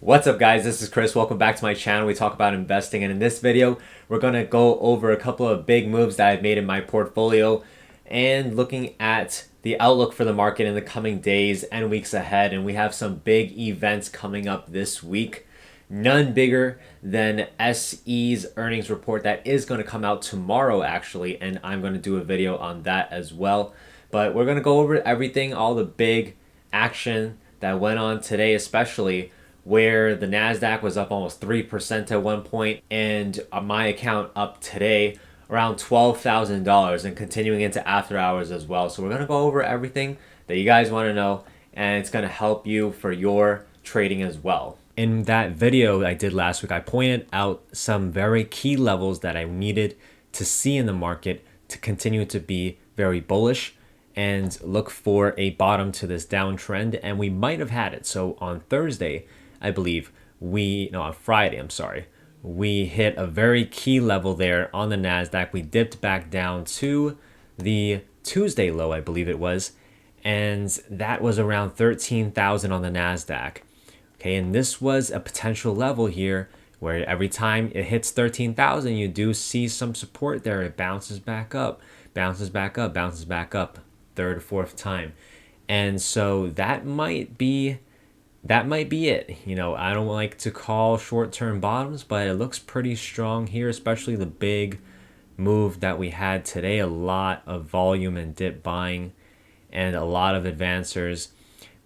What's up guys, this is Chris. Welcome back to my channel. We talk about investing, and in this video we're going to go over a couple of big moves that I've made in my portfolio and looking at the outlook for the market in the coming days and weeks ahead. And we have some big events coming up this week. None bigger than SE's earnings report that is going to come out tomorrow actually, and I'm going to do a video on that as well. But we're going to go over everything, all the big action that went on today, especially where the NASDAQ was up almost 3% at one point, and my account up today around $12,000 and continuing into after hours as well. So we're going to go over everything that you guys want to know, and it's going to help you for your trading as well. In that video I did last week, I pointed out some very key levels that I needed to see in the market to continue to be very bullish and look for a bottom to this downtrend, and we might have had it. So on Thursday, I believe on Friday, we hit a very key level there on the NASDAQ. We dipped back down to the Tuesday low, I believe it was, and that was around 13,000 on the NASDAQ. Okay, and this was a potential level here where every time it hits 13,000, you do see some support there. It bounces back up, bounces back up, bounces back up, third or fourth time. And so that might be it. You know, I don't like to call short-term bottoms, but it looks pretty strong here, especially the big move that we had today. A lot of volume and dip buying and a lot of advancers.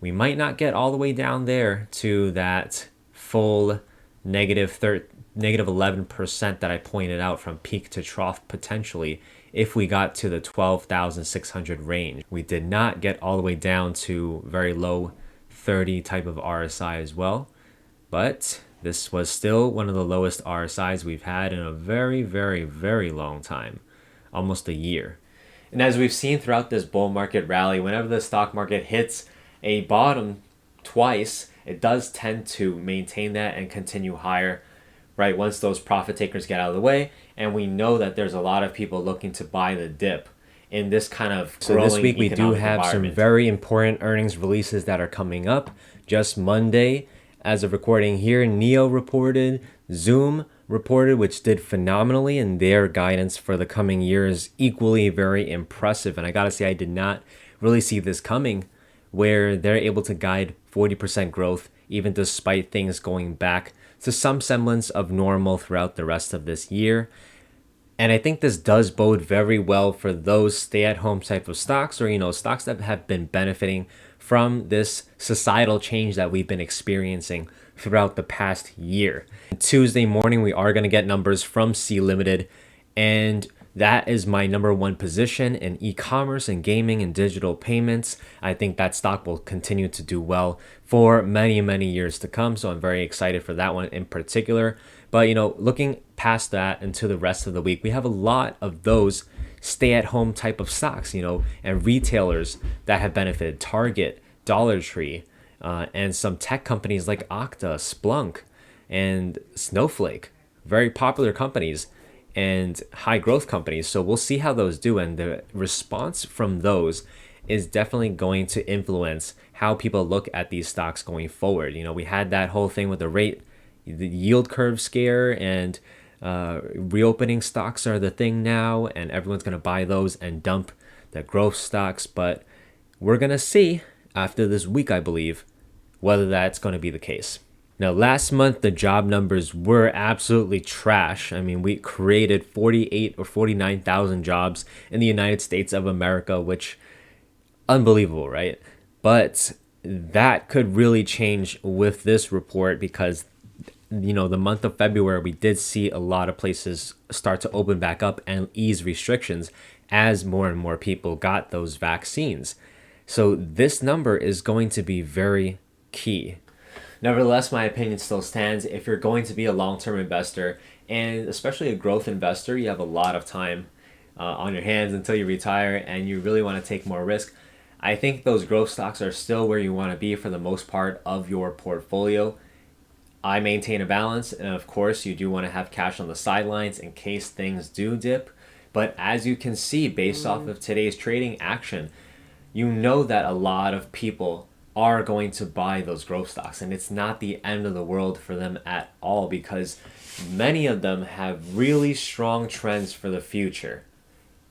We might not get all the way down there to that full negative 11% that I pointed out from peak to trough potentially if we got to the 12,600 range. We did not get all the way down to very low 30 type of RSI as well, but this was still one of the lowest RSIs we've had in a very, very, very long time, almost a year. And as we've seen throughout this bull market rally, whenever the stock market hits a bottom twice, it does tend to maintain that and continue higher, right? Once those profit takers get out of the way, and we know that there's a lot of people looking to buy the dip in this kind of growing. So this week we do have some very important earnings releases that are coming up. Just Monday, as of recording here, NEO reported, Zoom reported, which did phenomenally, and their guidance for the coming year is equally very impressive. And I gotta say, I did not really see this coming, where they're able to guide 40% growth even despite things going back to some semblance of normal throughout the rest of this year. And I think this does bode very well for those stay-at-home type of stocks, or stocks that have been benefiting from this societal change that we've been experiencing throughout the past year. Tuesday morning, we are going to get numbers from C Limited, and that is my number one position in e-commerce and gaming and digital payments. I think that stock will continue to do well for many, many years to come. So I'm very excited for that one in particular. But, looking past that into the rest of the week, we have a lot of those stay-at-home type of stocks, and retailers that have benefited. Target, Dollar Tree, and some tech companies like Okta, Splunk, and Snowflake. Very popular companies and high growth companies. So we'll see how those do, and the response from those is definitely going to influence how people look at these stocks going forward. We had that whole thing with the yield curve scare, and reopening stocks are the thing now, and everyone's going to buy those and dump the growth stocks. But we're going to see after this week, I believe, whether that's going to be the case. Now, last month, the job numbers were absolutely trash. I mean, we created 48 or 49,000 jobs in the United States of America, which unbelievable, right? But that could really change with this report because, the month of February, we did see a lot of places start to open back up and ease restrictions as more and more people got those vaccines. So this number is going to be very key. Nevertheless, my opinion still stands. If you're going to be a long-term investor, and especially a growth investor, you have a lot of time on your hands until you retire, and you really want to take more risk. I think those growth stocks are still where you want to be for the most part of your portfolio. I maintain a balance, and of course, you do want to have cash on the sidelines in case things do dip. But as you can see, based off of today's trading action, that a lot of people are going to buy those growth stocks. And it's not the end of the world for them at all, because many of them have really strong trends for the future.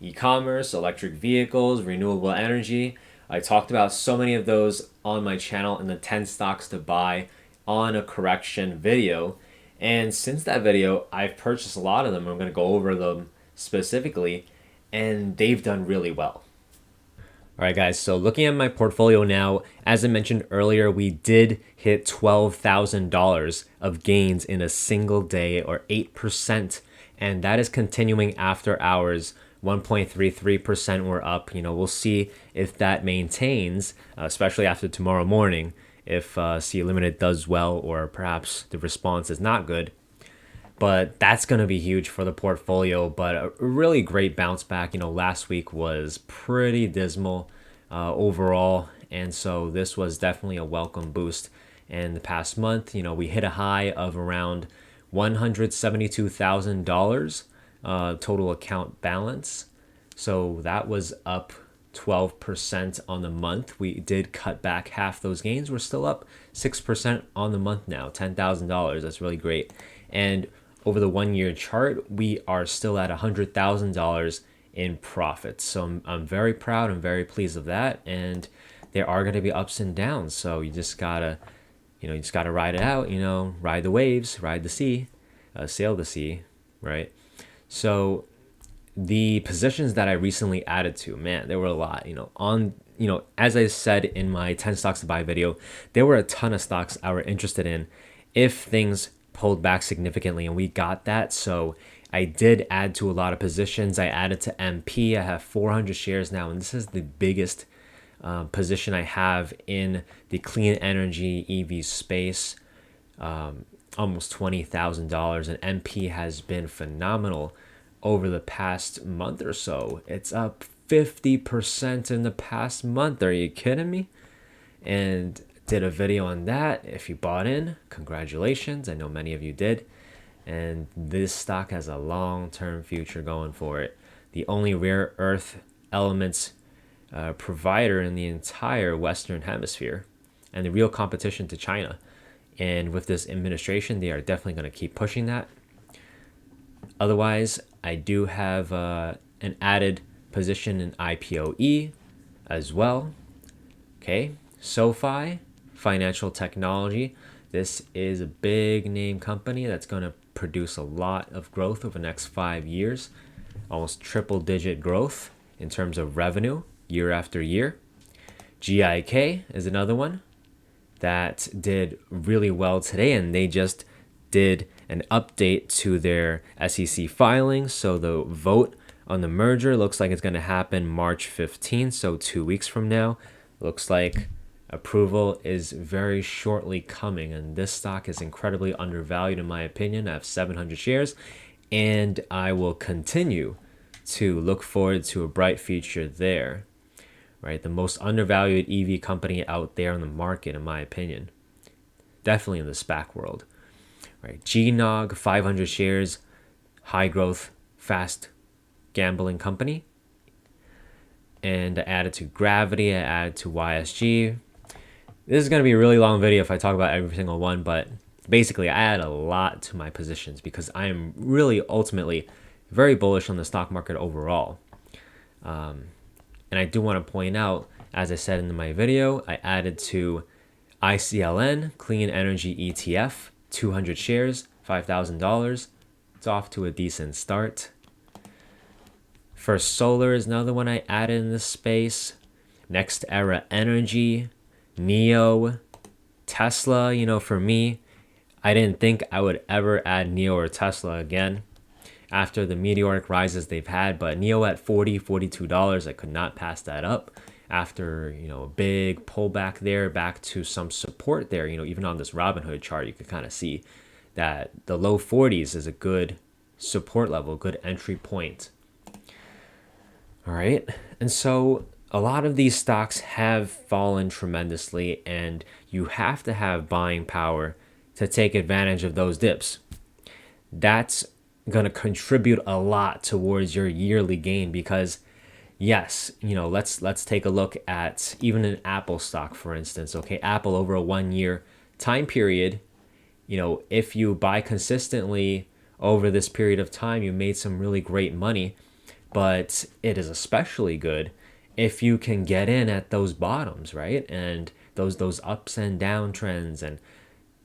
E-commerce, electric vehicles, renewable energy. I talked about so many of those on my channel in the 10 stocks to buy on a correction video. And since that video, I've purchased a lot of them. I'm going to go over them specifically, and they've done really well. All right, guys, so looking at my portfolio now, as I mentioned earlier, we did hit $12,000 of gains in a single day, or 8%, and that is continuing after hours. 1.33% we're up. We'll see if that maintains, especially after tomorrow morning, if C Limited does well, or perhaps the response is not good. But that's going to be huge for the portfolio. But a really great bounce back. Last week was pretty dismal overall. And so this was definitely a welcome boost. And the past month, we hit a high of around $172,000 total account balance. So that was up 12% on the month. We did cut back half those gains. We're still up 6% on the month now, $10,000. That's really great. And over the 1 year chart, we are still at $100,000 in profits. So I'm very proud. I'm very pleased of that. And there are going to be ups and downs. So you just gotta, ride it out. Ride the waves, ride the sea, sail the sea, right? So the positions that I recently added to, man, there were a lot. As I said in my 10 stocks to buy video, there were a ton of stocks I were interested in if things pulled back significantly, and we got that. So I did add to a lot of positions. I added to MP. I have 400 shares now, and this is the biggest position I have in the clean energy EV space. Almost $20,000, and MP has been phenomenal over the past month or so. It's up 50% in the past month. Are you kidding me? And did a video on that. If you bought in, congratulations. I know many of you did. And this stock has a long-term future going for it. The only rare earth elements provider in the entire Western Hemisphere, and the real competition to China. And with this administration, they are definitely going to keep pushing that. Otherwise, I do have an added position in IPOE as well. Okay, SoFi, financial technology. This is a big name company that's going to produce a lot of growth over the next 5 years. Almost triple digit growth in terms of revenue year after year. GIK is another one that did really well today, and they just did an update to their SEC filing. So the vote on the merger looks like it's going to happen March 15th, so 2 weeks from now. Looks like approval is very shortly coming, and this stock is incredibly undervalued in my opinion. I have 700 shares, and I will continue to look forward to a bright future there. Right, the most undervalued EV company out there in the market, in my opinion. Definitely in the SPAC world. Right, GNOG, 500 shares, high growth, fast gambling company. And I added to Gravity, I added to YSG. This is going to be a really long video if I talk about every single one, but basically I add a lot to my positions because I am really ultimately very bullish on the stock market overall. And I do want to point out, as I said in my video, I added to ICLN, Clean Energy ETF, 200 shares, $5,000. It's off to a decent start. First Solar is another one I added in this space. Next Era Energy, NEO, Tesla. For me, I didn't think I would ever add NEO or Tesla again after the meteoric rises they've had, but NEO at $40, $42, I could not pass that up after, a big pullback there, back to some support there. Even on this Robinhood chart, you can kind of see that the low 40s is a good support level, good entry point. All right, and so a lot of these stocks have fallen tremendously, and you have to have buying power to take advantage of those dips. That's going to contribute a lot towards your yearly gain, because Yes, let's take a look at even an Apple stock, for instance. Okay, Apple over a 1 year time period, if you buy consistently over this period of time, you made some really great money. But it is especially good if you can get in at those bottoms, right? And those ups and down trends, and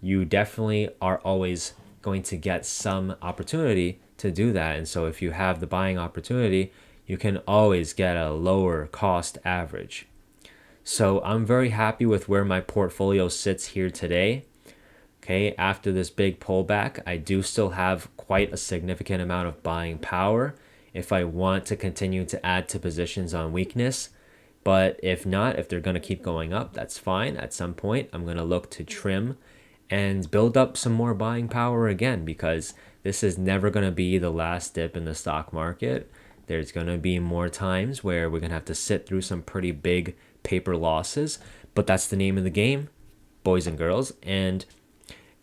you definitely are always going to get some opportunity to do that. And so if you have the buying opportunity, you can always get a lower cost average. So I'm very happy with where my portfolio sits here today. Okay, after this big pullback, I do still have quite a significant amount of buying power if I want to continue to add to positions on weakness. But if not, if they're going to keep going up, that's fine. At some point, I'm going to look to trim and build up some more buying power again, because this is never going to be the last dip in the stock market. There's going to be more times where we're going to have to sit through some pretty big paper losses, but that's the name of the game, boys and girls. And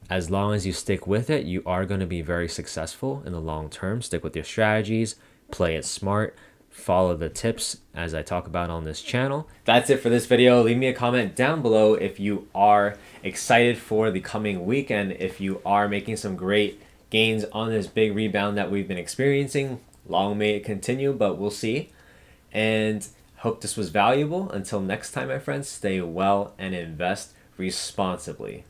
as long as you stick with it, you are going to be very successful in the long term. Stick with your strategies, play it smart, follow the tips as I talk about on this channel. That's it for this video. Leave me a comment down below if you are excited for the coming weekend, if you are making some great gains on this big rebound that we've been experiencing. Long may it continue, but we'll see. And hope this was valuable. Until next time, my friends, stay well and invest responsibly.